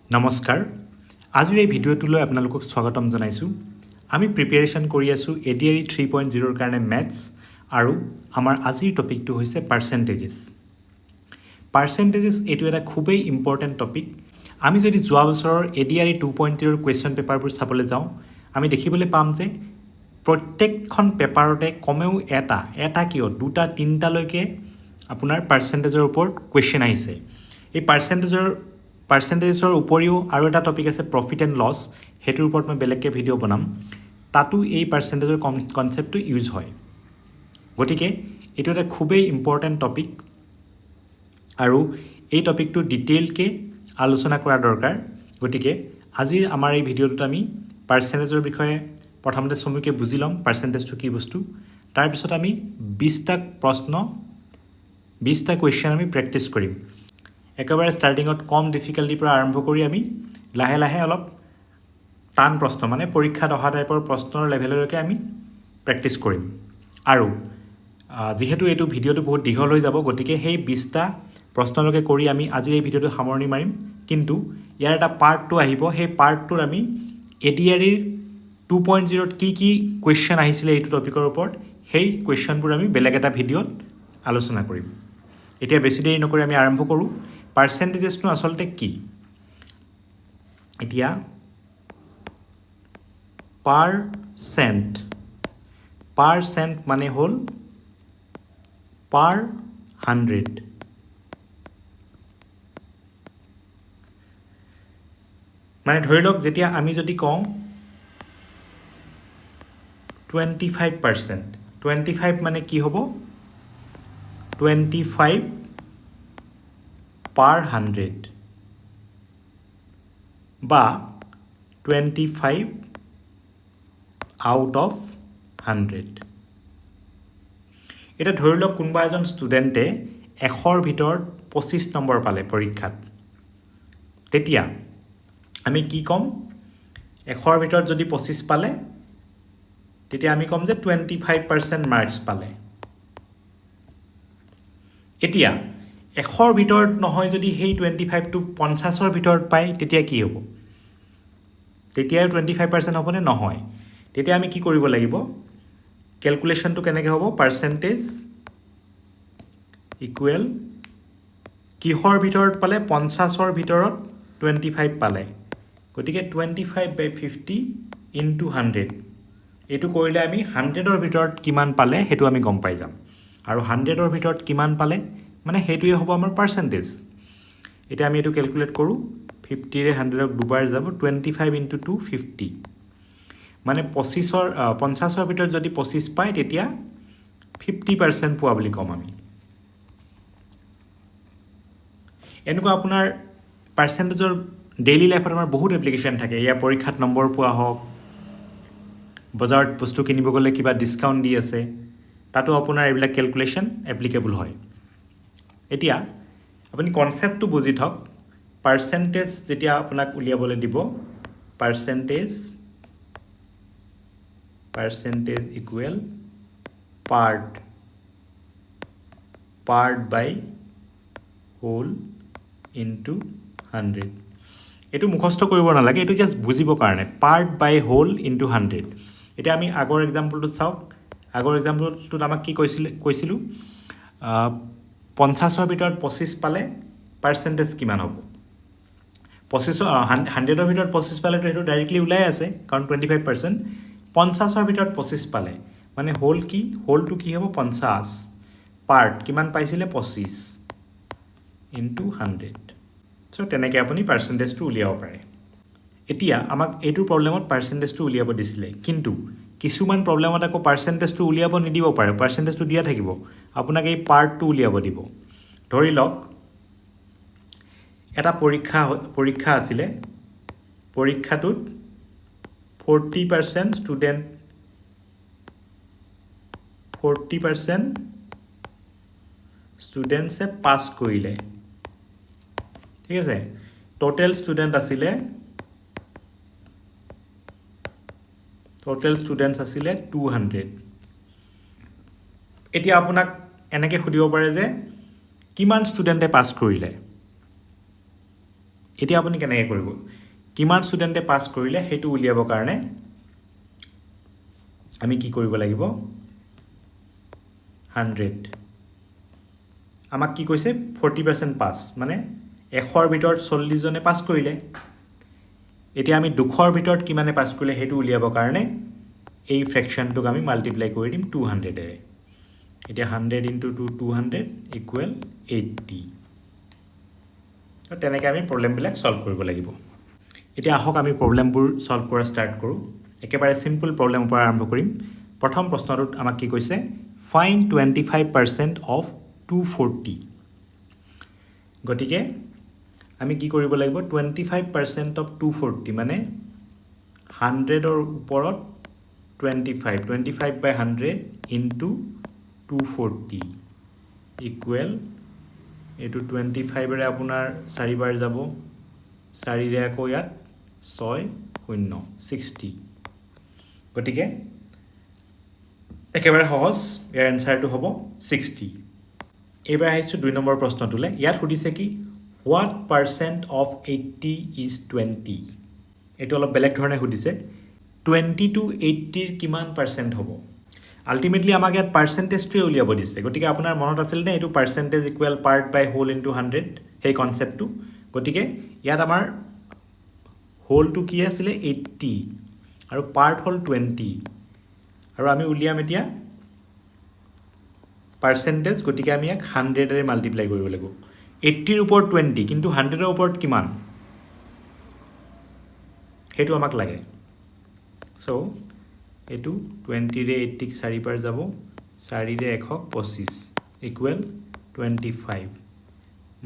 নমস্কাৰ আজিৰ এই ভিডিঅ'টোলৈ আপোনালোকক স্বাগতম জনাইছোঁ আমি প্ৰিপেৰেশ্যন কৰি আছোঁ ADRE 3.0 কাৰণে মেথছ আৰু আমাৰ আজিৰ টপিকটো হৈছে পাৰ্চেণ্টেজেছ এইটো এটা খুবেই ইম্পৰ্টেণ্ট টপিক আমি যদি যোৱা বছৰৰ ADRE 2.0 কুৱেশ্যন পেপাৰবোৰ চাবলৈ যাওঁ আমি দেখিবলৈ পাম যে প্ৰত্যেকখন পেপাৰতে কমেও এটা কিয় দুটা তিনিটালৈকে আপোনাৰ পাৰ্চেণ্টেজৰ ওপৰত কুৱেশ্যন আহিছে এই পাৰ্চেণ্টেজৰ উপৰিও আৰু এটা টপিক আছে প্ৰফিট এণ্ড লছ সেইটোৰ ওপৰত মই বেলেগকৈ ভিডিঅ' বনাম তাতো এই পাৰ্চেণ্টেজৰ কনচেপ্টটো ইউজ হয় গতিকে এইটো এটা খুবেই ইম্পৰ্টেণ্ট টপিক আৰু এই টপিকটো ডিটেইলকৈ আলোচনা কৰা দৰকাৰ গতিকে আজিৰ আমাৰ এই ভিডিঅ'টোত আমি পাৰ্চেণ্টেজৰ বিষয়ে প্ৰথমতে চমুকৈ বুজি ল'ম পাৰ্চেণ্টেজটো কি বস্তু তাৰপিছত আমি 20টা কুৱেশ্যন আমি প্ৰেক্টিছ কৰিম একেবাৰে ষ্টাৰ্টিঙত কম ডিফিকাল্টিৰ পৰা আৰম্ভ কৰি আমি লাহে লাহে অলপ টান প্ৰশ্ন মানে পৰীক্ষাত অহা টাইপৰ প্ৰশ্নৰ লেভেললৈকে আমি প্ৰেক্টিছ কৰিম আৰু যিহেতু এইটো ভিডিঅ'টো বহুত দীঘল হৈ যাব গতিকে সেই 20টা প্ৰশ্নলৈকে কৰি আমি আজিৰ এই ভিডিঅ'টো সামৰণি মাৰিম কিন্তু ইয়াৰ এটা পাৰ্ট 2 আহিব সেই পাৰ্টটোৰ আমি ADRE 2.0ত কি কুৱেশ্যন আহিছিলে এইটো টপিকৰ ওপৰত সেই কুৱেশ্যনবোৰ আমি বেলেগ এটা ভিডিঅ'ত আলোচনা কৰিম এতিয়া বেছি দেৰি নকৰি আমি আৰম্ভ কৰোঁ পাৰ্চেণ্টেজেছটো আচলতে কি এতিয়া পাৰ্চেণ্ট মানে হ'ল পাৰ 100 মানে ধৰি লওক যেতিয়া আমি যদি কওঁ 25% মানে কি হ'ব 25 per 100 বা 25 out of 100 এটা ধৰি লওক কোনোবা এজন ষ্টুডেণ্টে 100ৰ ভিতৰত 25 নম্বৰ পালে পৰীক্ষাত তেতিয়া আমি কি ক'ম 100ৰ ভিতৰত যদি 25 পালে তেতিয়া আমি ক'ম যে 25% মাৰ্কছ পালে এতিয়া 100ৰ ভিতৰত নহয় যদি সেই 25টো 50ৰ ভিতৰত পায় তেতিয়া কি হ'ব তেতিয়াও 25% হ'বনে নহয় তেতিয়া আমি কি কৰিব লাগিব কেলকুলেশ্যনটো কেনেকৈ হ'ব পাৰ্চেণ্টেজ ইকুৱেল কিহৰ ভিতৰত পালে 50ৰ ভিতৰত 25 পালে গতিকে 25/50 ইনটু 100 এইটো কৰিলে আমি 100ৰ ভিতৰত কিমান পালে সেইটো আমি গম পাই যাম আৰু 100ৰ ভিতৰত কিমান পালে মানে সেইটোৱে হ'ব আমাৰ পাৰ্চেণ্টেজ এতিয়া আমি এইটো কেলকুলেট কৰোঁ 50ৰে 100ক দুবাৰ যাব 25 ইনটু 2 50 মানে 50ৰ ভিতৰত যদি 25 পায় তেতিয়া 50% পোৱা বুলি ক'ম আমি এনেকুৱা আপোনাৰ পাৰ্চেণ্টেজৰ ডেইলি লাইফত আমাৰ বহুত এপ্লিকেশ্যন থাকে ইয়াৰ পৰীক্ষাত নম্বৰ পোৱা হওক বজাৰত বস্তু কিনিব গ'লে কিবা ডিছকাউণ্ট দি আছে তাতো আপোনাৰ এইবিলাক কেলকুলেশ্যন এপ্লিকেবল হয় এতিয়া আপুনি কনচেপ্টটো বুজি থওক পাৰ্চেণ্টেজ যেতিয়া আপোনাক উলিয়াবলৈ দিব পাৰ্চেণ্টেজ ইকুৱেল পাৰ্ট বাই হোল ইনটু 100 এইটো মুখস্থ কৰিব নালাগে এইটো জাষ্ট বুজিবৰ কাৰণে পাৰ্ট বাই হোল ইনটু 100 এতিয়া আমি আগৰ এক্সাম্পলটোত চাওক আগৰ এক্সাম্পলটোত আমাক কি কৈছিলোঁ 50ৰ ভিতৰত 25 পালে পাৰ্চেণ্টেজ কিমান হ'ব 100ৰ ভিতৰত 25 পালেতো সেইটো ডাইৰেক্টলি ওলাই আছে কাৰণ 25% 50ৰ ভিতৰত 25 পালে মানে হোলটো কি হ'ব 50 পাৰ্ট কিমান পাইছিলে 25 ইনটু 100 চ' তেনেকৈ আপুনি পাৰ্চেণ্টেজটো উলিয়াব পাৰে এতিয়া আমাক এইটো প্ৰব্লেমত পাৰ্চেণ্টেজটো উলিয়াব দিছিলে কিন্তু কিছুমান প্ৰব্লেমত আকৌ পাৰ্চেণ্টেজটো উলিয়াব নিদিব পাৰে পাৰ্চেণ্টেজটো দিয়া থাকিব আপোনাক এই পাৰ্টটো উলিয়াব দিব ধৰি লওক এটা পৰীক্ষা আছিলে পৰীক্ষাটোত 40% ষ্টুডেণ্টছে পাছ কৰিলে ঠিক আছে টোটেল ষ্টুডেণ্টছ আছিলে 200 এতিয়া আপোনাক এনেকৈ সুধিব পাৰে যে কিমান ষ্টুডেণ্টে পাছ কৰিলে এতিয়া আপুনি কেনেকৈ কৰিব কিমান ষ্টুডেণ্টে পাছ কৰিলে সেইটো উলিয়াবৰ কাৰণে আমি কি কৰিব লাগিব 100 আমাক কি কৈছে 40% পাছ মানে 100ৰ ভিতৰত 40 জনে পাছ কৰিলে এতিয়া আমি 200ৰ ভিতৰত কিমানে পাছ কৰিলে সেইটো উলিয়াবৰ কাৰণে এই ফ্ৰেকশনটোক আমি মাল্টিপ্লাই কৰি দিম 200 এৰে এতিয়া 100 ইনটু 200 ইকুৱেল 80 তেনেকৈ আমি প্ৰবলেমবিলাক সলভ কৰিব লাগিব এতিয়া আহক আমি প্ৰবলেমবোৰ সলভ কৰা ষ্টাৰ্ট কৰোঁ একেবাৰে সিম্পল প্ৰবলেমৰ পৰা আৰম্ভ কৰিম প্ৰথম প্ৰশ্নটোত আমাক কি কৈছে ফাইণ্ড 25% অফ 240 গতিকে আমি কি কৰিব লাগিব 25% অফ 240 মানে 100ৰ ওপৰত 25 by 100 into 240 ইকুৱেল এইটো 25 এৰে আপোনাৰ 4 বাৰ যাব 4 ৰে আকৌ ইয়াত 6 0 60 গতিকে একেবাৰে সহজ ইয়াৰ এনসাৰটো হ'ব 60 এবাৰ আহিছোঁ 2 নম্বৰ প্ৰশ্নটোলৈ ইয়াত সুধিছে কি what percent of 80 is 20 এইটো অলপ বেলেগ ধৰণে সুধিছে 20 to 80 কিমান পাৰ্সেন্ট হ'ব আলটিমেটলি আমাক ইয়াত পাৰ্সেন্টেজটোৱে উলিয়াব দিছে গতিকে আপোনাৰ মনত আছিল নে এইটো পাৰ্সেন্টেজ ইকুৱেল পাৰ্ট বাই হোল ইনটু 100 সেই কনসেপ্টটো গতিকে ইয়াত আমাৰ হোলটো কি আছিল 80 আৰু পাৰ্ট হ'ল 20 আৰু আমি উলিয়াম এতিয়া পাৰ্সেন্টেজ গতিকে আমি ইয়াক 100 এৰে মাল্টিপ্লাই কৰিব লাগিব 80 ৰ ওপৰত 20 কিন্তু 100 ৰ ওপৰত কিমান হেতু আমাক লাগে সো এটু 20 ৰে 80 4 বাৰ যাব 4 ৰে 125 ইকুৱেল 25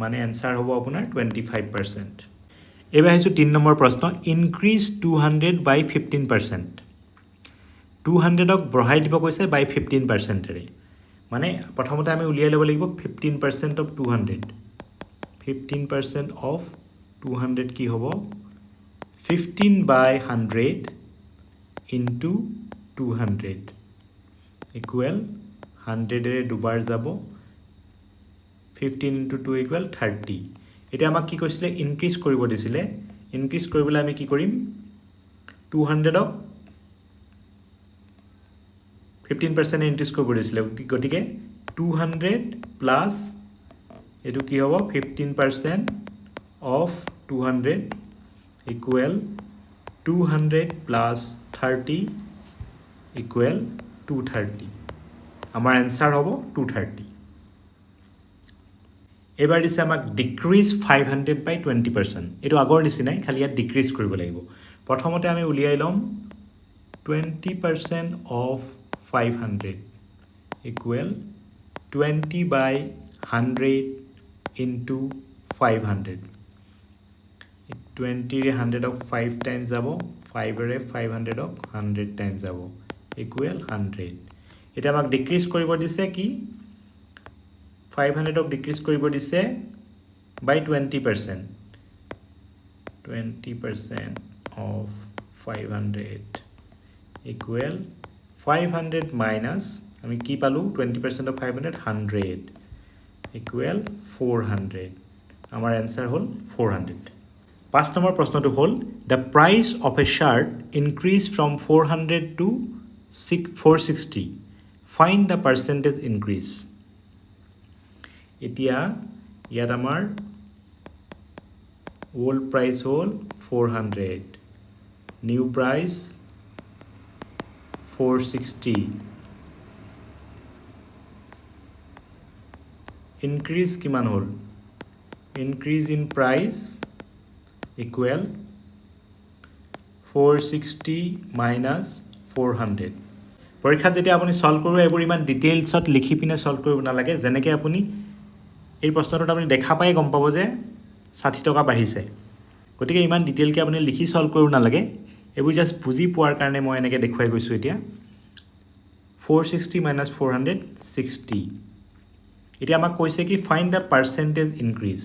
মানে आंसर হ'ব আপোনাৰ 25% এবাৰ আহিছো 3 নম্বৰ প্ৰশ্ন ইনক্ৰিজ 200 by 15% 200 ক বঢ়াই দিব কৈছে by 15% এৰে মানে প্ৰথমতে আমি উলিয়াই ল'ব লাগিব 15% of 200 15% of 200 কি হ'ব 15 by 100 into 200 equal 100 এৰে দুবাৰ যাব 15 into 2 equal 30 এতিয়া আমাক কি কৈছিলে ইনক্ৰিজ কৰিব দিছিলে ইনক্ৰিজ কৰিবলৈ আমি কি কৰিম 200 ক 15% ইনক্ৰিজ কৰিব দিছিলে গতিকে 200 প্লাস এটো কি হ'ব 15% of 200 equal 200 plus 30 equal 230 আমাৰ आंसर হ'ব 230 এবাৰ দিছে আমাক ডিক্ৰিজ 500 by 20% এটো আগৰ নিচিনাই খালি ইয়াত ডিক্ৰিজ কৰিব লাগিব প্ৰথমতে আমি উলিয়াই লম 20% of 500 equal 20 by 100 into 500 20 रे 100 of 5 times যাব 5 रे 500 of 100 times যাব equal 100 এটা আমাক ডিক্ৰিজ কৰিব দিছে কি 500 of ডিক্ৰিজ কৰিব দিছে by 20% of 500 equal 500 minus আমি কি পালো 20% of 500 100 equal 400 আমাৰ आंसर হ'ল 400 5 নম্বৰ প্ৰশ্নটো হ'ল the price of a shirt increased from 400 to 460 find the percentage increase এতিয়া ইয়াত আমাৰ old price হ'ল 400 new price 460 increase কিমান হ'ল increase in price equal 460 minus 400 পৰীক্ষাত যেতিয়া আপুনি সলভ কৰিব এবোৰ ইমান ডিটেইলছত লিখি পিনে সলভ কৰিব নালাগে যেনেকৈ আপুনি এই প্ৰশ্নটোত আপুনি দেখা পাই গম পাব যে 60 টকা বাঢ়িছে গতিকে ইমান ডিটেইলকৈ আপুনি লিখি সলভ কৰিব নালাগে এবোৰ জাস্ট বুজি পোৱাৰ কাৰণে মই এনেকৈ দেখুৱাই গৈছো এতিয়া 460 minus 400 60 এতিয়া আমাক কৈছে কি find the percentage increase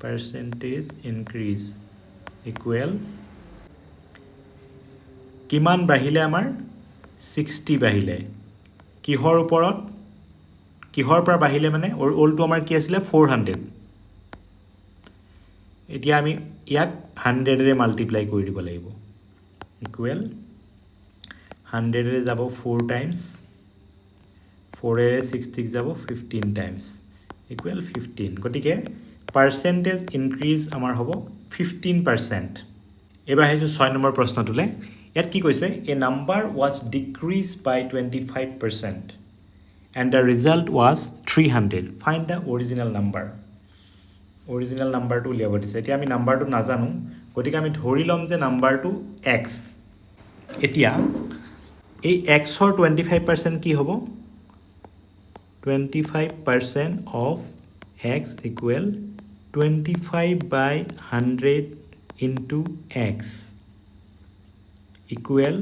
percentage increase equal কিমান বাঢ়িলে আমাৰ 60 বাঢ়িলে কিহৰ ওপৰত কিহৰ পৰা বাঢ়িলে মানে ওলটো আমাৰ কি আছিলে 400 এতিয়া আমি ইয়াক 100 মাল্টিপ্লাই কৰি দিব লাগিব ইকুৱেল 100 যাব 4 টাইমছ 4 60 যাব 15 টাইমছ ইকুৱেল 15 গতিকে পাৰ্চেণ্টেজ ইনক্ৰিজ আমাৰ হ'ব 15%। এবাৰ আহিছোঁ 6 নম্বৰ প্ৰশ্নটোলৈ ইয়াত কি কৈছে a number was decrease by 25% and the result was 300 find the original number original numberটো উলিয়াব দিছে এতিয়া আমি নাম্বাৰটো নাজানো গতিকে আমি ধৰি ল'ম যে নাম্বাৰটো x এতিয়া এই xৰ 25% কি হ'ব 25% of x equal 25 by 100 into x equal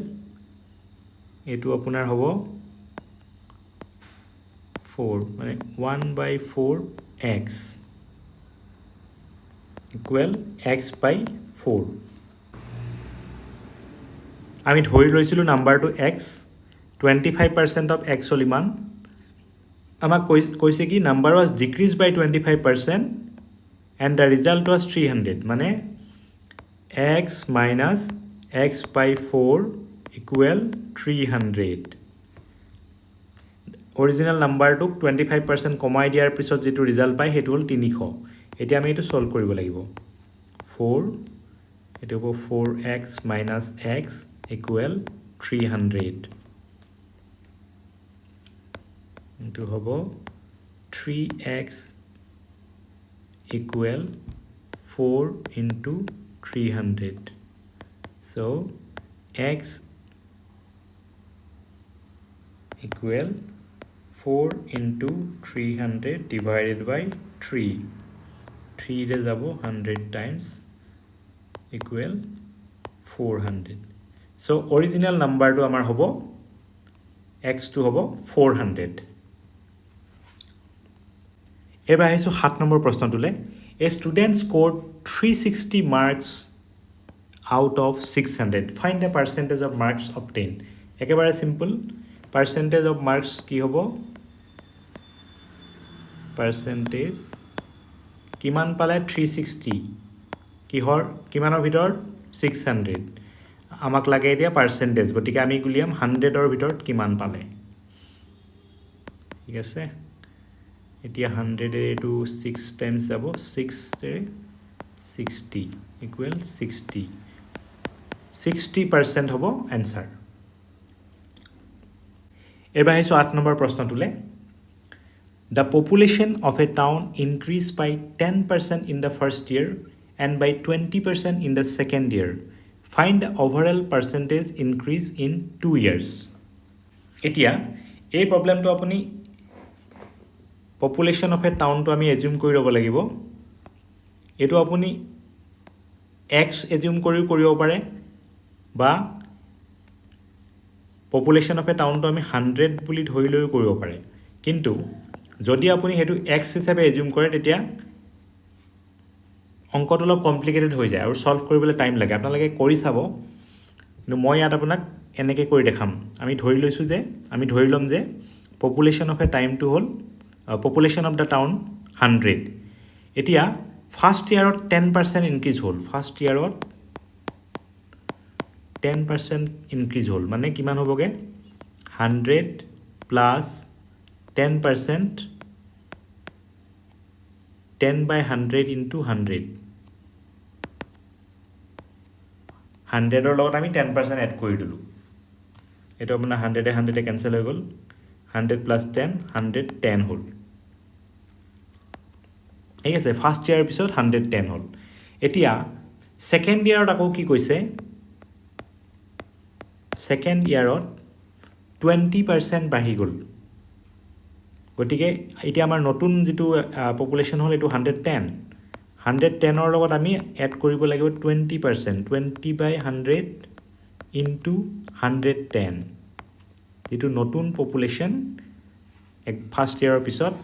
এইটো আপোনাৰ হ'ব 4 মানে 1 by 4 x equal x by 4 আমি ধৰি লৈছিলোঁ নাম্বাৰটো x 25% of x হ'ল ইমান আমাক কৈছে কি number was decrease by 25% and the result was 300 মানে x minus x by 4 equal 300 original নাম্বাৰটোক 25% কমাই দিয়াৰ পিছত যিটো ৰিজাল্ট পায় সেইটো হ'ল 300 এতিয়া আমি এইটো সলভ কৰিব লাগিব 4 এইটো হ'ব 4x minus x equal 300 এইটো হ'ব 3x equal 4 into 300 so x equal 4 into 300 divided by 3 3 रे যাব 100 times equal 400 so original number to amar hobo x to hobo 400 এবাৰ আহিছোঁ 7 number প্ৰশ্নটোলৈ a student scored 360 marks out of 600 find the percentage of marks obtained একেবাৰে simple percentage of marks কি হ'ব percentage কিমান পালে 360 কিহৰ কিমানৰ ভিতৰত 600 আমাক লাগে এতিয়া percentage গতিকে আমি গুলিয়াম 100 ৰ ভিতৰত কিমান পালে ঠিক আছে এতিয়া 100 এটো 6 টাইমছ যাব 6 ৰে 60 ইকুৱেল 60 60% হ'ব आंसर এবাৰ আহিছোঁ 8 number প্ৰশ্নটোলৈ The population of a town increased by 10% in the first year and by 20% in the second year. Find the overall percentage increase in 2 years. এতিয়া এই প্ৰবলেমটো আপুনি population of a town to আমি assume কৰি ল'ব লাগিব এটো আপুনি x assume কৰিব পাৰে বা population of a town to আমি 100 বুলি ধৰি লৈ কৰিব পাৰে কিন্তু যদি আপুনি হেতু x হিচাপে assume কৰে তেতিয়া অংকটো অলপ কমপ্লিকেটেড হৈ যায় আৰু সলভ কৰিবলৈ টাইম লাগে আপোনালোকে কৰি চাব কিন্তু মই ইয়াত আপোনাক এনেকৈ কৰি দেখাম আমি ধৰি লৈছো যে আমি ধৰি লম যে population of a time to hall population of the town 100 এতিয়া ফার্স্ট ইয়ারত 10% ইনক্রিজ হল ফার্স্ট ইয়ারত 10% ইনক্রিজ হল মানে কিমান হ'বগে 100 প্লাস 10% 10 by 100 into 100 100 ৰ লগত আমি 10% এড কৰি দিলো এটা মানে 100 এ 100 এ ক্যান্সেল হৈ গল 100 plus 10 110 হল এই আছে ফার্স্ট ইয়ার পিছত 110 হল এতিয়া সেকেন্ড ইয়ারত আকৌ কি কৈছে সেকেন্ড ইয়ারত 20% বাঢ়ি গল গটিকে এতিয়া আমাৰ নতুন যেটো পপুলেশন হল এটো 110 110 ৰ লগত আমি এড কৰিব লাগিব 20% 20 by 100 into 110 যেটো নতুন পপুলেশন এক ফার্স্ট ইয়াৰৰ পিছত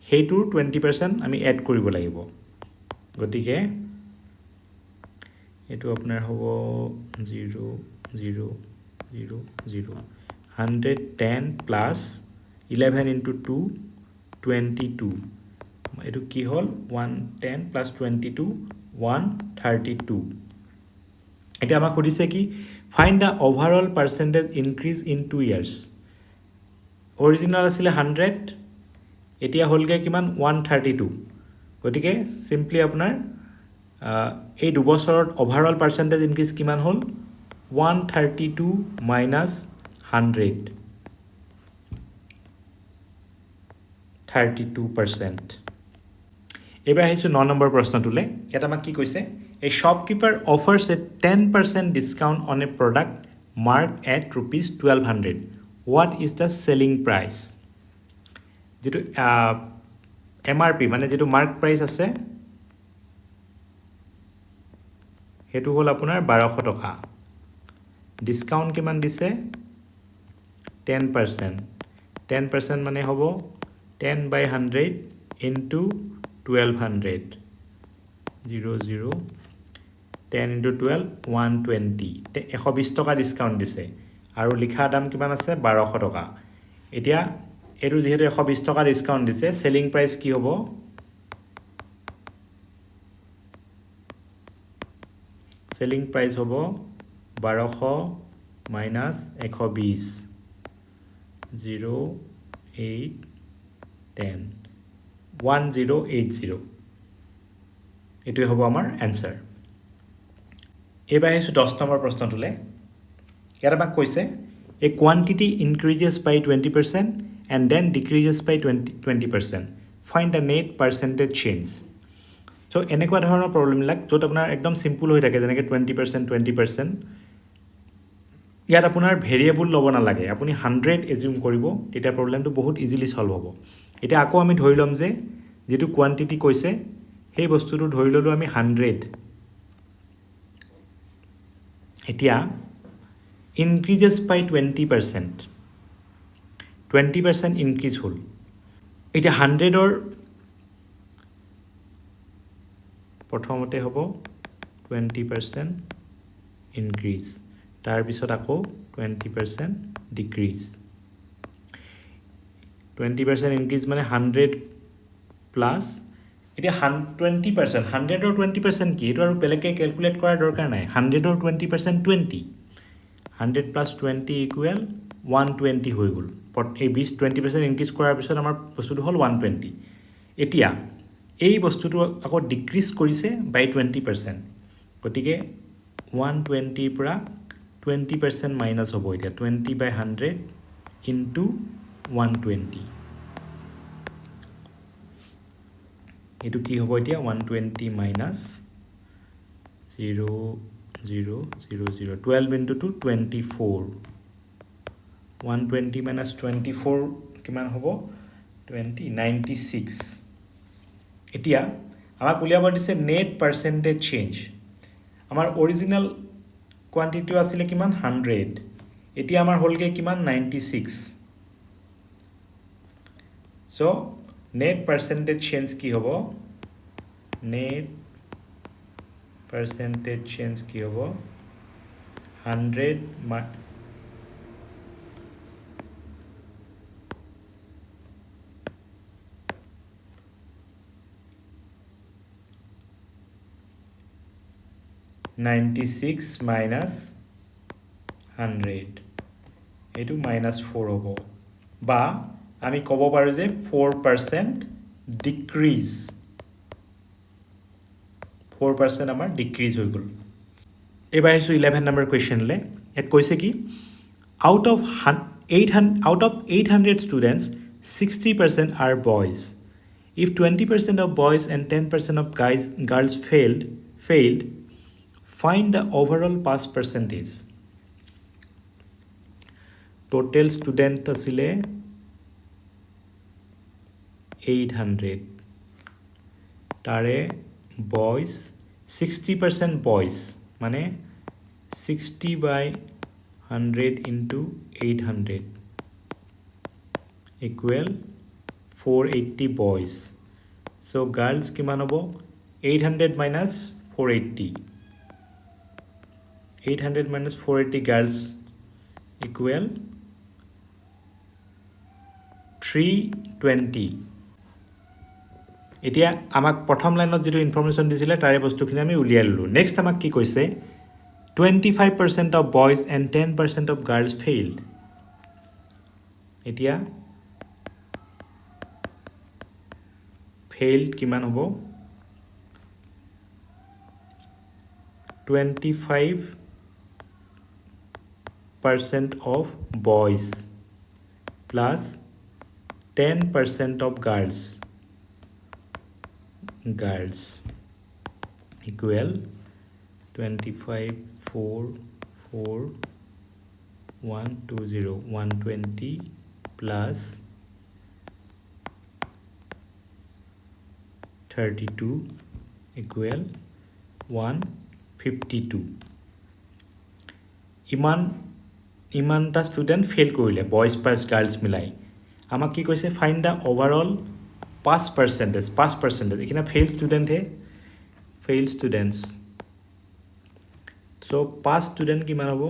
হেইটোৰ 20% আমি এড কৰিব লাগিব গটিকে এটো আপোনাৰ হ'ব 0 0 0 0 110 plus 11 into 2 22 এটো কি হল 110 plus 22 132 এটা আমাক খুদিছে কি find the overall percentage increase in 2 years original আসলে 100 এতিয়া হলগে কিমান 132 গতিকে সিম্পলি আপোনাৰ এই দুবছৰত ওভাৰঅল পাৰ্চেন্টেজ ইনক্ৰিজ কিমান হল 132 minus 100 32%. এবাৰ আহিছো 9 নম্বৰ প্ৰশ্নটোলে এটা আমাক কি কৈছে a shopkeeper offers a 10% discount on a product marked at rupees 1200 what is the selling price যেটো MRP মানে যেটো মার্ক প্রাইস আছে হেতু হল আপোনাৰ 1200 টকা ডিসকাউন্ট কিমান দিছে 10% 10% মানে হ'ব 10 by 100 into 1200 00 10 into 12 120 120 টকা ডিসকাউন্ট দিছে আৰু লিখা দাম কিমান আছে 1200 টকা এতিয়া এটো যেহেতু 120 টকা ডিসকাউন্ট দিছে সেলিং প্রাইস কি হ'ব সেলিং প্রাইস হ'ব 1200 minus 120 0 8 10 1080 এটোই হ'ব আমাৰ आंसर এবাৰ আহিছো 10 নম্বৰ প্ৰশ্নটোলে ইয়াত আমাক কৈছে a quantity increases by 20% and then decreases by 20%. Find the net percentage change. So, এনেকুৱা ধৰণৰ প্ৰবলেম লাগ যত আপোনাৰ একদম সিম্পল হৈ থাকে যেনেকৈ 20% 20% ইয়াত আপোনাৰ ভেৰিয়েবল ল'ব না লাগে আপুনি 100 এজিউম কৰিব তেতিয়া প্ৰবলেমটো বহুত ইজিলি সলভ হ'ব এটা আকৌ আমি ধৰি লম যে যেটো কোয়ান্টিটি কৈছে সেই বস্তুটো ধৰি ললো আমি 100 এতিয়া increases by 20% 20% increase হল এটা 100 or প্ৰথমতে হ'ব 20% increase তাৰ পিছত আকৌ 20% decrease 20% increase মানে 100 plus এটা 20% 100 or 20% কি এটো আৰু বেলেগকে ক্যালকুলেট কৰাৰ দৰকাৰ নাই 100 or 20% 20 100 plus 20 equal 120 হৈ গল এই 20% ইনক্রিজ কৰাৰ পিছত আমাৰ বস্তুটো হল 120 এতিয়া এই বস্তুটো আকৌ ডিক্ৰিজ কৰিছে বাই 20% গতিকে 120 পৰা 20% মাইনাস হ'ব এতিয়া 20 by 100 into 120 এটো কি হ'ব এতিয়া 120 minus 0 0 0 0 12 into 2 24 120 minus 24 কিমান হ'ব 20 96 এতিয়া আমাক উলিয়াব দিছে নেট পার্সেন্টেজ চেঞ্জ আমাৰ অৰিজিনাল কোয়ান্টিটি আছিল কিমান 100 এতিয়া আমাৰ হলগে কিমান 96 সো নেট পার্সেন্টেজ চেঞ্জ কি হ'ব নেট percentage change কি হ'ব 100 96 minus 100 এটো -4 হ'ব বা আমি ক'ব পাৰো যে 4% decrease 4% আমাৰ ডিক্ৰিজ হৈ গল এবাৰ আহিছো 11 নম্বৰ কোৱেশ্চনলে এত কৈছে কি out of 800 students 60% are boys if 20% of boys and 10% of girls failed find the overall pass percentage total student asile 800 tare boys 60% boys মানে 60 by 100 into 800 equal 480 boys so girls কিমান হ'ব 800 minus 480 800 minus 480 girls equal 320 এতিয়া আমাক প্ৰথম লাইনত যিটো information দিছিলে তাৰে বস্তুখিনি আমি উলিয়াই ল'লোঁ নেক্সট আমাক কি কৈছে 25% of boys and 10% of girls failed এতিয়া failed কিমান হ'ব 25% of boys plus 10% of girls equal 25 4 4 120 120 plus 32 equal 152 ইমানটা ষ্টুডেণ্ট ফেইল কৰিলে বয়জ প্লাছ গাৰ্লছ মিলাই আমাক কি কৈছে find the overall pass percentage এইখিনি ফেইল ষ্টুডেণ্টছ চ' পাছ ষ্টুডেণ্ট কিমান হ'ব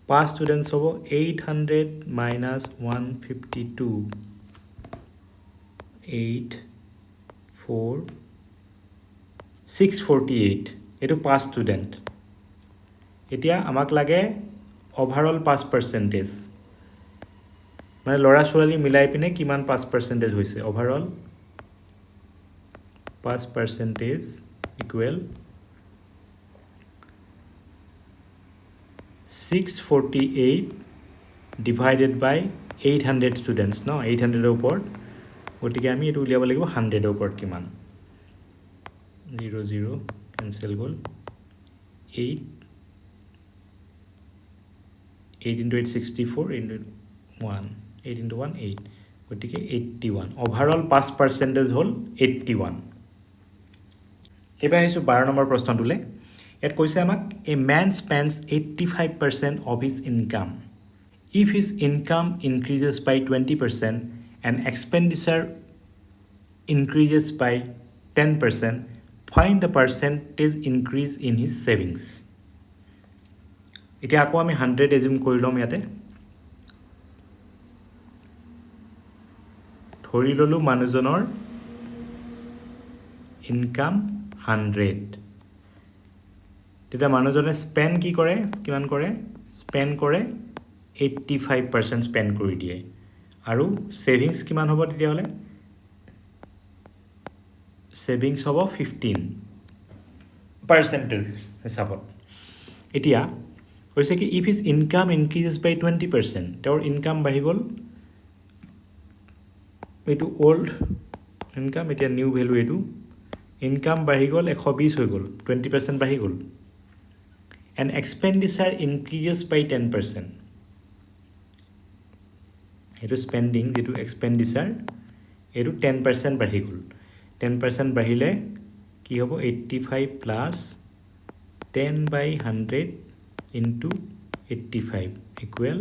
পাছ ষ্টুডেণ্টছ হ'ব 800 minus 152 648 এইটো পাছ ষ্টুডেণ্ট এতিয়া আমাক লাগে অভাৰঅল পাছ পাৰ্চেণ্টেজ মানে ল'ৰা ছোৱালী মিলাই পিনে কিমান পাছ পাৰ্চেণ্টেজ হৈছে অভাৰঅল পাছ পাৰ্চেণ্টেজ ইকুৱেল 648 ডিভাইডেড বাই 800 ষ্টুডেণ্টছ ন 800ৰ ওপৰত গতিকে আমি এইটো উলিয়াব লাগিব 100ৰ ওপৰত কিমান 0 0 কেঞ্চেল গ'ল 8 into 8 64 into 1 8 into 1 8 গতিকে 81 অভাৰঅল পাছ পাৰ্চেণ্টেজ হ'ল 81 এবাৰ আহিছোঁ 12 নম্বৰ প্ৰশ্নটোলৈ ইয়াত কৈছে আমাক এ man স্পেণ্ডছ 85% of his income if his income increases by 20% and expenditure increases by 10% find the percentage increase in his savings এতিয়া আকৌ আমি 100 এজিউম কৰি ল'ম ইয়াতে ধৰি ল'লোঁ মানুহজনৰ ইনকাম 100 তেতিয়া মানুহজনে স্পেণ্ড কিমান কৰে স্পেণ্ড কৰে 85% স্পেণ্ড কৰি দিয়ে আৰু ছেভিংছ কিমান হ'ব তেতিয়াহ'লে ছেভিংছ হ'ব 15% হিচাপত এতিয়া কৈছে কি ইফ হিজ ইনকাম ইনক্ৰিজেছ বাই 20% তেওঁৰ ইনকাম বাঢ়ি গ'ল এইটো অল্ড ইনকাম এতিয়া নিউ ভেলু এইটো ইনকাম বাঢ়ি গ'ল 120 হৈ গ'ল 20% বাঢ়ি গ'ল এণ্ড এক্সপেণ্ডিচাৰ ইনক্ৰিজেছ বাই 10% এইটো স্পেণ্ডিং যিটো এক্সপেণ্ডিচাৰ এইটো 10% বাঢ়ি গ'ল 10% বাঢ়িলে কি হ'ব 85 plus 10/100 into 85 equal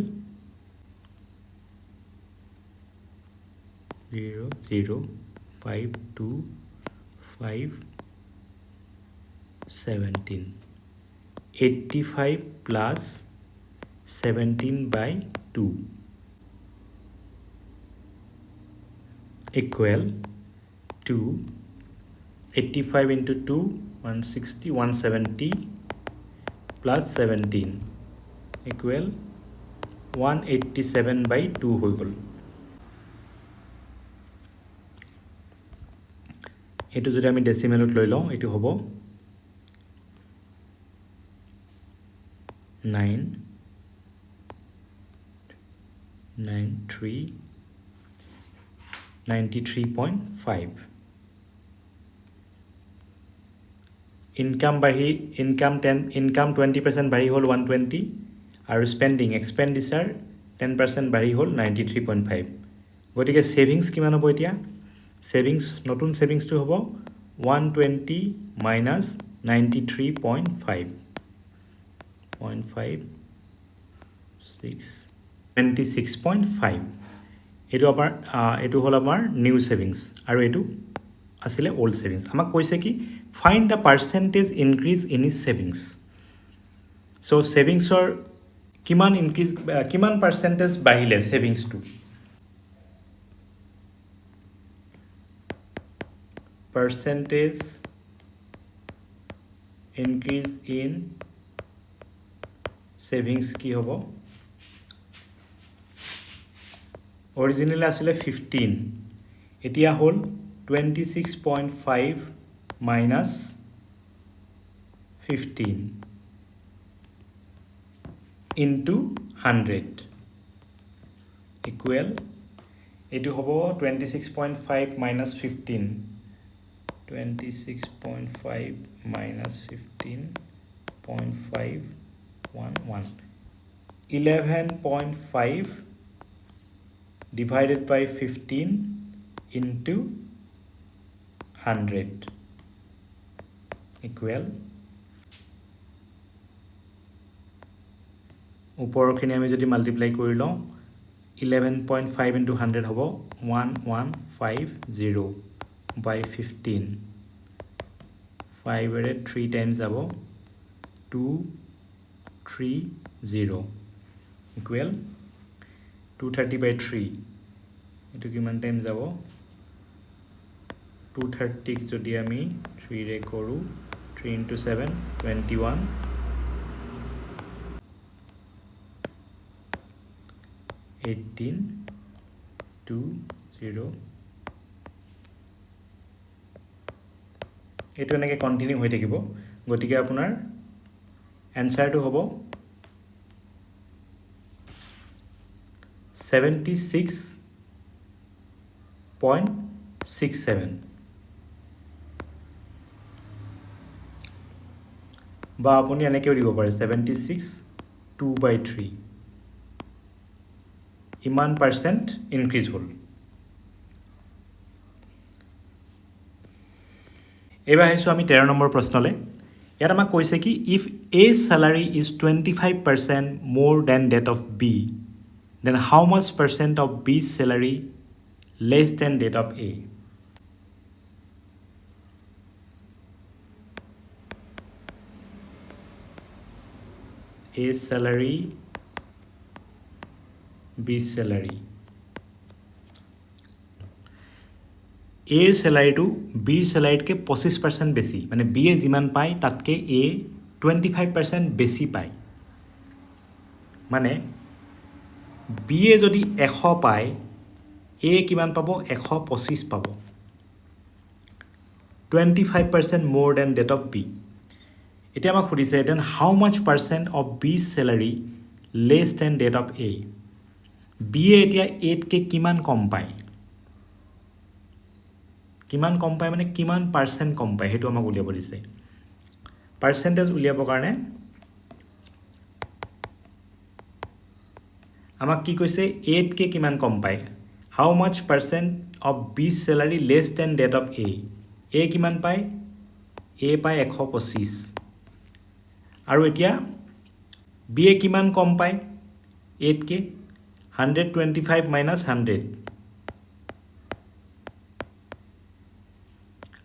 0 0 5 2 5 17 85 plus 17/2 equal to 85 into 2 160 170 plus 17 equal 187/2 হৈ গ'ল এইটো যদি আমি ডেচিমেলত লৈ লওঁ এইটো হ'ব 93.5 ইনকাম 20% বাঢ়ি হ'ল 120 আৰু এক্সপেণ্ডিচাৰ 10% বাঢ়ি হ'ল 93.5 গতিকে ছেভিংছ কিমান হ'ব এতিয়া নতুন ছেভিংছটো হ'ব 120 minus 93.5 26.5 এইটো হ'ল আমাৰ নিউ ছেভিংছ আৰু এইটো আছিলে অল্ড ছেভিংছ আমাক কৈছে কি find the percentage increase in his savings চ' ছেভিংছৰ কিমান পাৰ্চেণ্টেজ বাঢ়িলে ছেভিংছটো percentage increase in savings কি হ'ব originally আসলে 15 এতিয়া হল 26.5 minus 15 into 100 equal এটো হ'ব 26.5 minus 15 26.5 minus 15.511 11.5 divided by 15 into 100 equal উপৰখিনি আমি যদি মাল্টিপ্লাই কৰি লওঁ 11.5 into 100 হ'ব 1150 by 15 5 এৰে 3 times যাব 230 equal 230 by 3 এটো কিমান টাইম যাব 230 যদি আমি 3 ৰে কৰো 3 into 7 21 18 20 এটো এনেকৈ কন্টিনিউ হৈ থাকিব গতিকে আপোনাৰ এনসাৰটো হ'ব 76.67 বা আপুনি এনেকৈও দিব পাৰে 76 2/3 ইমান পাৰ্চেন্ট ইনক্ৰিজ হ'ল এবাৰ আহিছো আমি 13 নম্বৰ প্ৰশ্নলৈ ইয়াত আমাক কৈছে কি if A salary is 25% more than that of B then how much percent of B's salary less than that of A A's salary B's salary A ৰ স্যালাৰিটো B ৰ স্যালাৰিতকৈ 25% বেছি মানে B এ যিমান পায় তাতকৈ A 25% বেছি পায় মানে B এ যদি 100 পায় A কিমান পাব 125 পাব 25% more than that of B এতিয়া আমাক সুধিছে then how much percent of B's salary less than that of A B এ এতিয়া 8 কে কিমান কম পায় কিমান কম পায় মানে কিমান পার্সেন্ট কম পায় হেতু আমাক উলিয়াব দিছে পার্সেন্টেজ উলিয়াবৰ কাৰণে আমাক কি কৈছে 8 কে কিমান কম পায় how much percent of B's salary less than that of A A কিমান পায় A পায় 125 আৰু এতিয়া B এ কিমান কম পায় 8 কে 125 minus 100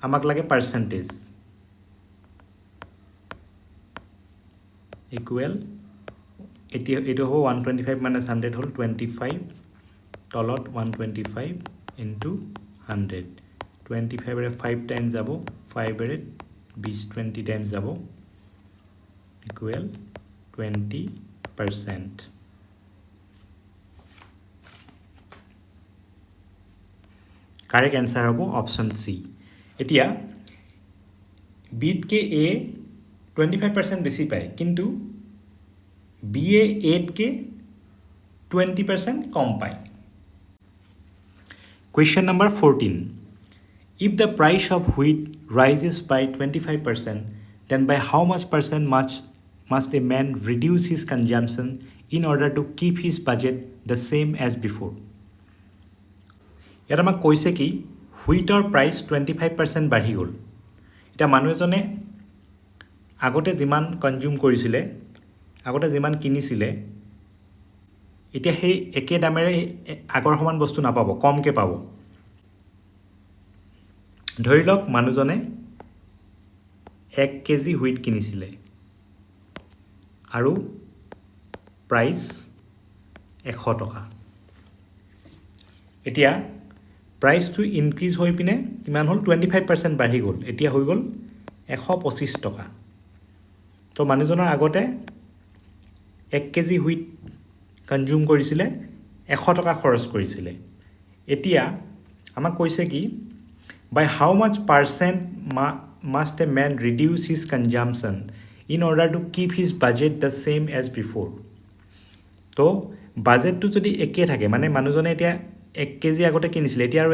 আমাক লাগে পার্সেন্টেজ ইকুয়াল এটো হ'ব 125 minus 100 হল 25 তলত 125 into 100 25 এৰে 5 টাইমস যাব 5 এৰে 20 20 টাইমস যাব ইকুয়াল 20% কারেক্ট आंसर হ'ব অপশন সি এতিয়া বিট কে এ 25% বেছি পায় কিন্তু বি এ 8 কে 20% কম পায় Question number 14 If the price of wheat rises by 25% then by how much percent must a man reduce his consumption in order to keep his budget the same as before ইয়াত আমাক কৈছে কি হুইটৰ price 25% বাঢ়ি গ'ল এটা মানুহ এজনে আগতে যিমান কনজিউম কৰিছিলে আগতে যিমান কিনিছিলে এতিয়া সেই একে দামেৰে আগৰ সমান বস্তু নাপাব কমকে পাব ধৰি লওক মানুহজনে 1 কেজি হুইট কিনিছিলে আৰু প্ৰাইস 100 টকা এতিয়া প্ৰাইচটো ইনক্ৰিজ হৈ পিনে কিমান হ'ল 25% বাঢ়ি গ'ল এতিয়া হৈ গ'ল 125 টকা তো মানুহজনৰ আগতে 1 কেজি হুইট কনজিউম কৰিছিলে 100 টকা খৰচ কৰিছিলে এতিয়া আমাক কৈছে কি by how much percent must a man reduce his consumption in order to keep his budget the same as before তো বাজেটটো যদি একে থাকে মানে মানুহজনে এতিয়া 1 কেজি আগতে কিনিছিলে এতিয়া আৰু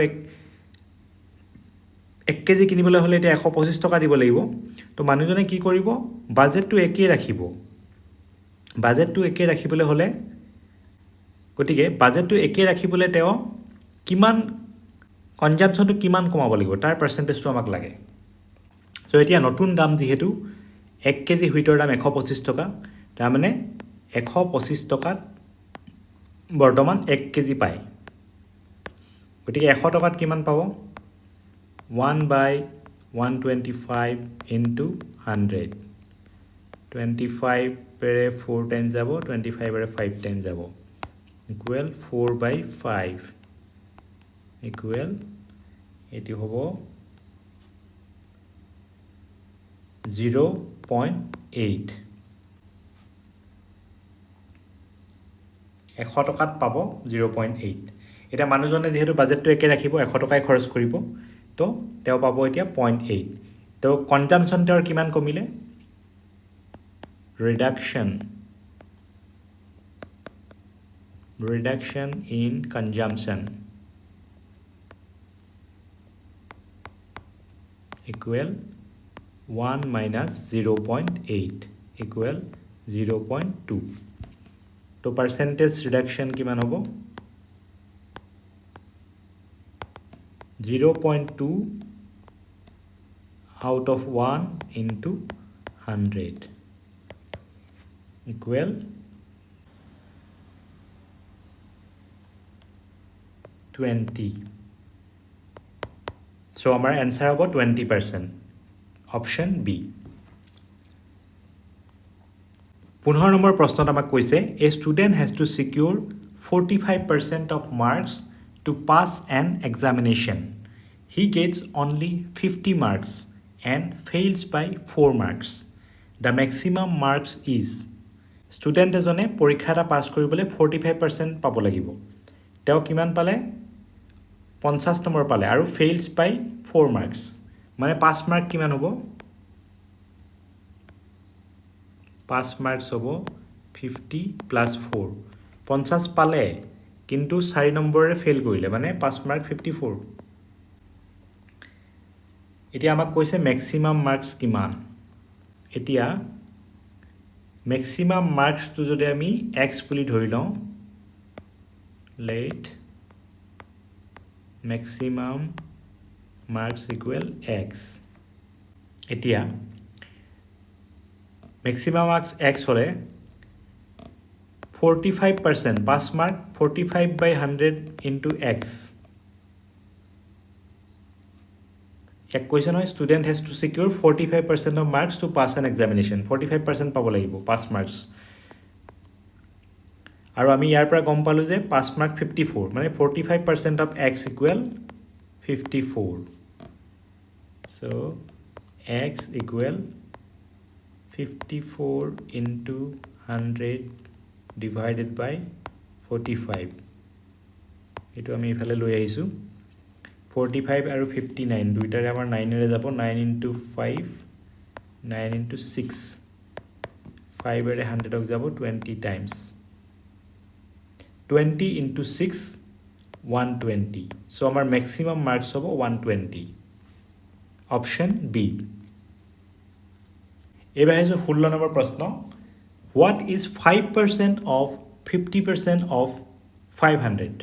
1 কেজি কিনিবলৈ হ'লে এতিয়া 125 টকা দিব লাগিব তো মানুহজনে কি কৰিব বাজেটটো একে ৰাখিব বাজেটটো একে ৰাখিবলৈ হ'লে গতিকে বাজেটটো একে ৰাখিবলৈ তেওঁ কিমান কনজাম্পশ্যনটো কিমান কমাব লাগিব তাৰ পাৰ্চেণ্টেজটো আমাক লাগে সো এতিয়া নতুন দাম যেহেতু 1 কেজি হুইটৰ দাম 125 টকা তাৰমানে 125 টকাত বৰ্তমান 1 কেজি পায় গতিকে 100 টকাত কিমান পাব 1/125 into 100 25 পেৰে 4 টাইমছ যাব 25 পেৰে 5 টাইমছ যাব ইকুৱেল 4/5 ইকুৱেল এটি হ'ব 0.8 100 টকাত পাব 0.8 এটা মানুহজনে যেহেতু বাজেটটো একে ৰাখিব 100 টকাই খৰচ কৰিব তো তেওঁ পাব এতিয়া 0.8 তো কনজাম্পশ্যন তেওঁৰ কিমান কমিলে reduction in consumption equal 1 minus 0.8 equal 0.2 তো percentage reduction কিমান হ'ব 0.2 out of 1 into 100 equal 20 so our answer about 20% option B 15 number প্ৰশ্নত আমাক কৈছে a student has to secure 45% of marks to pass an examination he gets only 50 marks and fails by 4 marks the maximum marks is student এজনে পৰীক্ষা এটা পাছ কৰিবলৈ 45% পাব লাগিব তেওঁ কিমান পালে 50 নম্বৰ পালে আৰু fails by 4 marks মানে 5 মাৰ্ক কিমান হ'ব 5 মাৰ্কস হ'ব 50 plus 4 50 পালে কিন্তু 4 নম্বৰে ফেল কৰিলে মানে 5 মাৰ্ক 54 এতিয়া আমাক কৈছে ম্যাক্সিমাম মাৰ্কস কিমান এতিয়া ম্যাক্সিমাম মাৰ্কসটো যদি আমি x বুলি ধৰি লওঁ let maximum marks equal x এতিয়া maximum marks x হলে 45% pass mark 45 by 100 into x এক question হয় student has to secure 45% of marks to pass an examination 45% পাব লাগিব pass marks আৰু আমি ইয়াৰ পৰা গম পালো যে pass mark 54 মানে 45% of x equal 54 so x equal 54 into 100 divided by 45 এটো আমি ইফালে লৈ আহিছো 45 আৰু 59 দুইটাৰে আমাৰ 9 ৰে যাব 9 into 5 9 into 6 5 এৰে 100 ক যাব 20 times 20 into 6 120 so our maximum marks of 120 option B এবাৰ আছে 16 নম্বৰ প্ৰশ্ন what is 5% of 50% of 500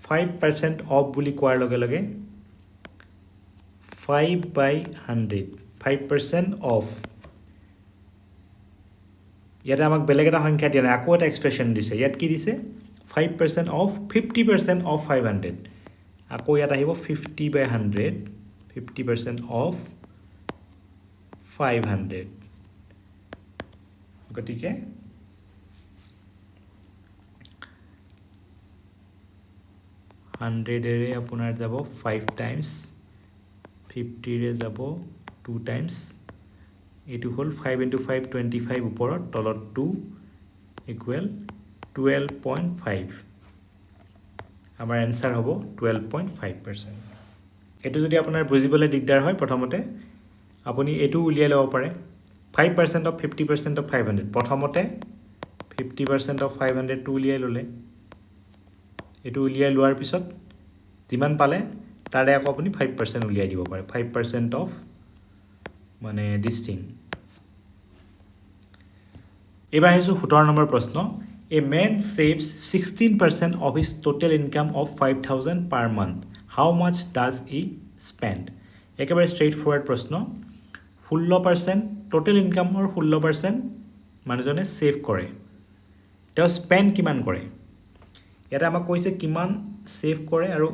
5% of বুলি কোৱাৰ লগে লগে 5 by 100 5% of ইয়াতে আমাক বেলেগ এটা সংখ্যা দিয়া নাই আকৌ এটা এক্সপ্ৰেছন দিছে ইয়াত কি দিছে 5% of 50% of 500 আকৌ ইয়াত আহিব 50 by 100 50% of 500 গতিকে * 100 100 আপোনাৰ যাব 5 টাইমছ 50 যাব 2 টাইমছ এইটো হ'ল 5 × 5 25 ওপৰত তলত 2 ইকুৱেল 12.5 আমাৰ এনসাৰ হ'ব 12.5%। এইটো যদি আপোনাৰ বুজিবলৈ দিগদাৰ হয় প্ৰথমতে আপুনি এইটো উলিয়াই ল'ব পাৰে 5% of 50% of 500 প্ৰথমতে 50% of 500 টো উলিয়াই ল'লে এইটো উলিয়াই লোৱাৰ পিছত যিমান পালে তাৰে আকৌ আপুনি 5% উলিয়াই দিব পাৰে 5% of মানে দিস থিং এবাৰ আহিছোঁ 17 নম্বৰ প্ৰশ্ন A man saves 16% of his total income of 5,000 per month. How much does he spend? একেবাৰে straight forward প্ৰশ্ন 16% total income or 16% মানুহজনে save কৰে তেওঁ spend কিমান কৰে ইয়াতে আমাক কৈছে কিমান save কৰে আৰু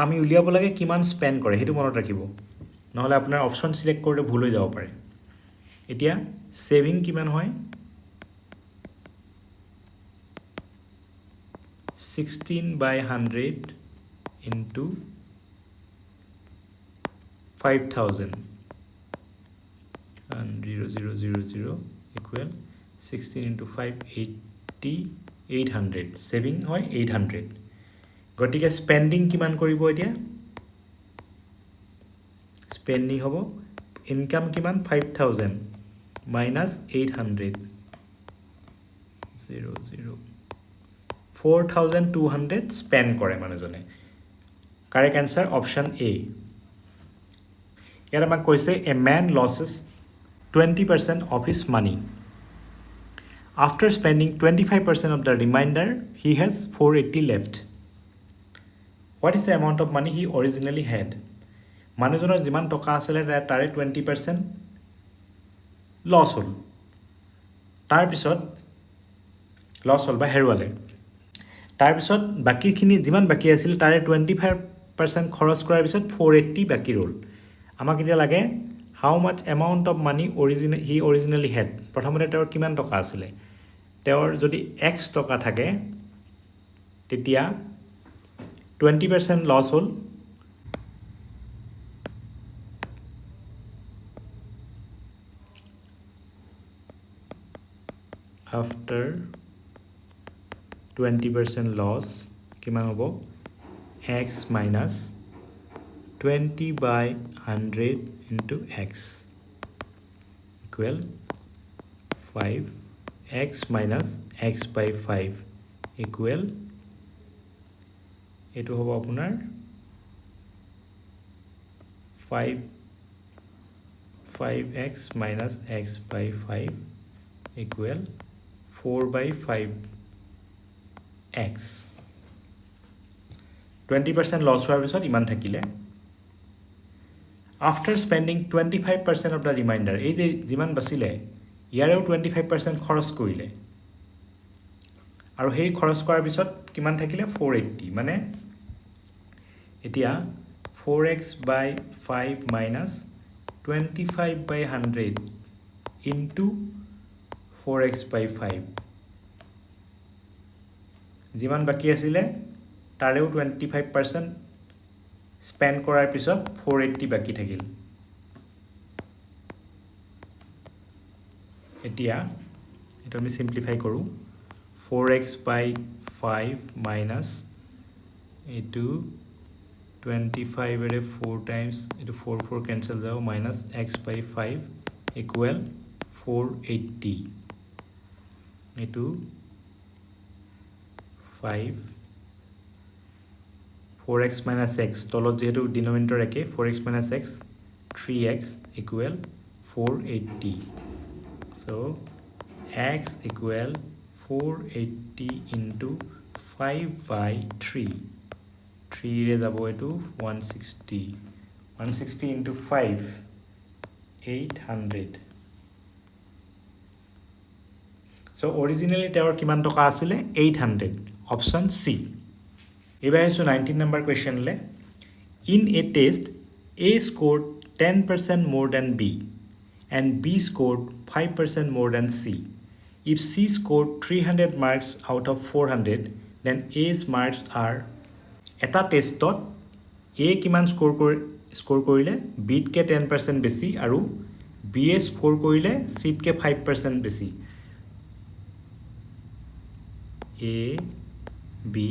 আমি উলিয়াব লাগে কিমান spend কৰে সেইটো মনত ৰাখিব নহলে আপোনাৰ অপচন সিলেক্ট কৰিলে ভুল হৈ যাব পাৰে এতিয়া সেভিং কিমান হয় 16/100 into 5,000 and 0,000 equal 16 into 5 800 saving হয় 800 গতিকে স্পেন্ডিং কিমান কৰিব এতিয়া স্পেন্ডিং হ'ব ইনকাম কিমান 5,000 minus 800 0 4,200 স্পেন্ড কৰে মানুহজনে কাৰেক্ট আনসাৰ অপশন এ ইয়াত আমাক কৈছে a man লছেছ 20% of his money after spending 25% of the remainder he has 480 left what is the amount of money he originally had মানুহজনৰ যিমান টকা আছিল তাৰে 20% লছ হ'ল তাৰ পিছত লছ হ'ল বা হেৰুৱালে তাৰ পিছত বাকিখিনি যিমান বাকি আছিল তাৰে 25% খৰচ কৰাৰ পিছত 480 বাকি ৰল আমাক এতিয়া লাগে how much amount of money he originally had প্ৰথমতে তেওঁৰ কিমান টকা আছিলে তেওঁৰ যদি x টকা থাকে তেতিয়া 20% লছ হ'ল after 20% loss কিমান হ'ব x minus 20/100 into x equal 5 x minus x by 5 equal এইটো হ'ব আপোনাৰ 5x minus x by 5 equal 4/5x 20% loss হোৱাৰ পিছত ইমান থাকিলে after spending 25% of the remainder এই যে যিমান বাছিলে ইয়াৰেও 25% খৰচ কৰিলে আৰু সেই খৰচ কৰাৰ পিছত কিমান থাকিলে 480 মানে এতিয়া 4x/5 minus 25/100 into 4x/5 যিমান বাকি আছিলে তাৰেও 25% স্পেন্ড কৰাৰ পিছত 480 বাকি থাকিল এতিয়া এটা আমি সিম্পলিফাই কৰো 4x/5 minus এইটো 25 এৰে 4 টাইমছ এইটো 4 কেনসেল যাব minus x/5 equal 480 এইটো 5 4x minus x তলত যেহেতু ডিনোমিনেটৰ একে 4x minus x 3x equal 480 so x equal 480 into 5/3 3 ৰে যাব এটো 160 into 5 800 so originally তেওঁৰ কিমান টকা আছিলে 800 option C এবাৰ আহিছো 19 number question লে in a test A scored 10% more than B and B scored 5% more than C if C scored 300 marks out of 400 then A's marks are এটা টেষ্টত এ কিমান স্ক'ৰ কৰিলে বিতকৈ 10% বেছি আৰু বি এ স্ক'ৰ কৰিলে চিতকৈ 5% বেছি এ বি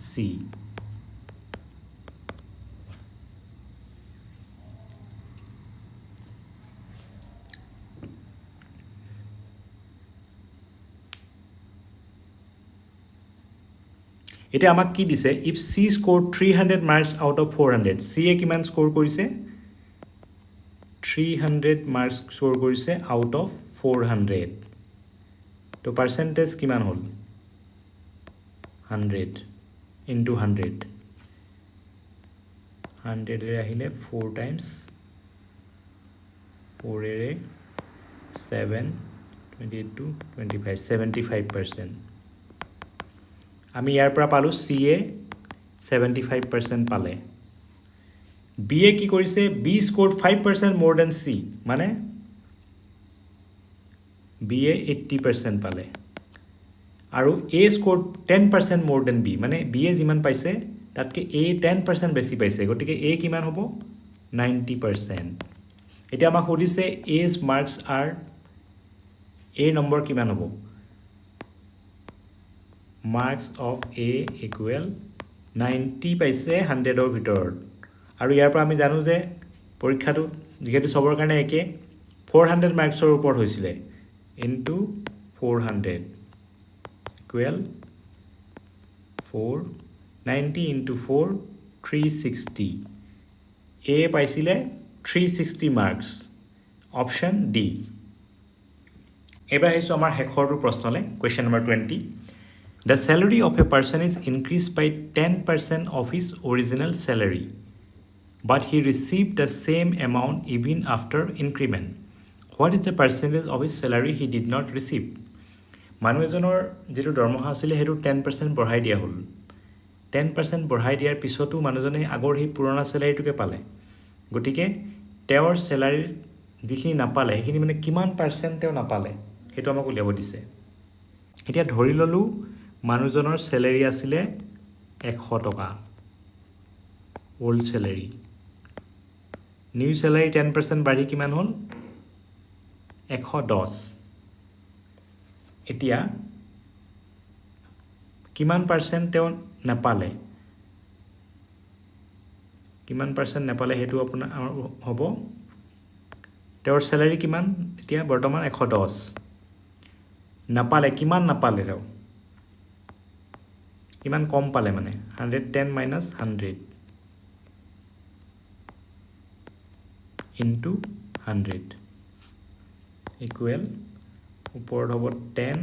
চি এতিয়া আমাক কি দিছে if C score 300 marks out of 400 C এ কিমান স্ক'ৰ কৰিছে 300 মাৰ্কছ স্ক'ৰ কৰিছে আউট অফ 400 তো পাৰ্চেণ্টেজ কিমান হ'ল 100 ইনটু 100 100 আহিলে 4 টাইমছ 4 7 22 25 75% আমি ইয়াৰ পৰা পালোঁ চি এ 75% পালে বি এ কি কৰিছে বি স্ক'ৰ্ড 5% মোৰ দেন চি মানে বি এ 80% পালে আৰু এ স্ক'ৰ্ড 10% মোৰ দেন বি মানে বি এ যিমান পাইছে তাতকৈ এ 10% বেছি পাইছে গতিকে এ কিমান হ'ব 90% এতিয়া আমাক সুধিছে এজ মাৰ্কছ আৰ এৰ নম্বৰ কিমান হ'ব মাৰ্কছ অফ এ ইকুৱেল 90 পাইছে 100ৰ ভিতৰত আৰু ইয়াৰ পৰা আমি জানো যে পৰীক্ষাটো যিহেতু চবৰ কাৰণে একে 400 মাৰ্কছৰ ওপৰত হৈছিলে ইনটু 400 ইকুৱেল 490 ইনটু 4 360 এ পাইছিলে 360 মাৰ্কছ অপশ্যন ডি এবাৰ আহিছোঁ আমাৰ শেষৰটো প্ৰশ্নলৈ question number 20 The salary of a person is increased by 10% of his original salary, but he received the same amount even after increment. What is the percentage of his salary he did not receive? মানুহ এজনৰ যিটো দৰমহা আছিলে সেইটো 10% বঢ়াই দিয়া হ'ল 10% বঢ়াই দিয়াৰ পিছতো মানুহজনে আগৰ সেই পুৰণা চেলাৰীটোকে পালে গতিকে তেওঁৰ চেলাৰীৰ যিখিনি নাপালে সেইখিনি মানে কিমান পাৰ্চেণ্ট তেওঁ নাপালে সেইটো আমাক উলিয়াব দিছে এতিয়া ধৰি ল'লোঁ মানুহজনৰ চেলাৰী আছিলে 100 টকা ওল্ড চেলাৰী নিউ চেলাৰী 10% বাঢ়ি কিমান হ'ল 110 এতিয়া কিমান পাৰ্চেণ্ট তেওঁ নাপালে সেইটো আপোনাৰ হ'ব তেওঁৰ চেলাৰী কিমান এতিয়া বৰ্তমান 110 নাপালে কিমান নাপালে তেওঁ কিমান কম পালে মানে 110 মাইনাছ 100 ইনটু 100 ইকুৱেল ওপৰত হ'ব 10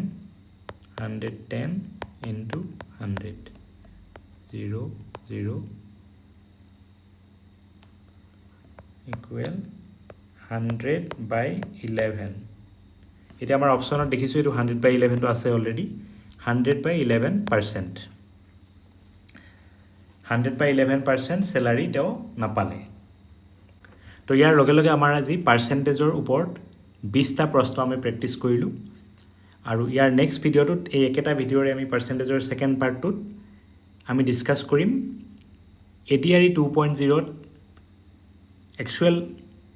110 ইনটু 100 0 0 ইকুৱেল 100/11 এতিয়া আমাৰ অপশ্যনত দেখিছোঁ এইটো 100/11টো আছে অলৰেডি 100/11% 100/11% চেলাৰী তেওঁ নাপালে তো ইয়াৰ লগে লগে আমাৰ আজি পাৰ্চেণ্টেজৰ ওপৰত 20টা প্ৰশ্ন আমি প্ৰেক্টিছ কৰিলোঁ আৰু ইয়াৰ নেক্সট ভিডিঅ'টোত এই একেটা ভিডিঅ'ৰে আমি পাৰ্চেণ্টেজৰ ছেকেণ্ড পাৰ্টটোত আমি ডিছকাছ কৰিম ADRE 2.0ত একচুৱেল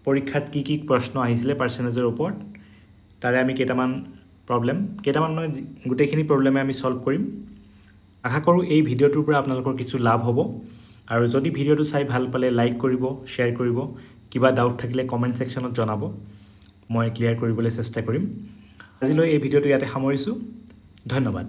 পৰীক্ষাত কি কি প্ৰশ্ন আহিছিলে পাৰ্চেণ্টেজৰ ওপৰত তাৰে আমি কেইটামান মানে গোটেইখিনি প্ৰব্লেমে আমি সলভ কৰিম আশা কৰোঁ এই ভিডিঅ'টোৰ পৰা আপোনালোকৰ কিছু লাভ হ'ব আৰু যদি ভিডিঅ'টো চাই ভাল পালে লাইক কৰিব শ্বেয়াৰ কৰিব কিবা ডাউট থাকিলে কমেণ্ট ছেকশ্যনত জনাব মই ক্লিয়াৰ কৰিবলৈ চেষ্টা কৰিম আজিলৈ এই ভিডিঅ'টো ইয়াতে সামৰিছোঁ ধন্যবাদ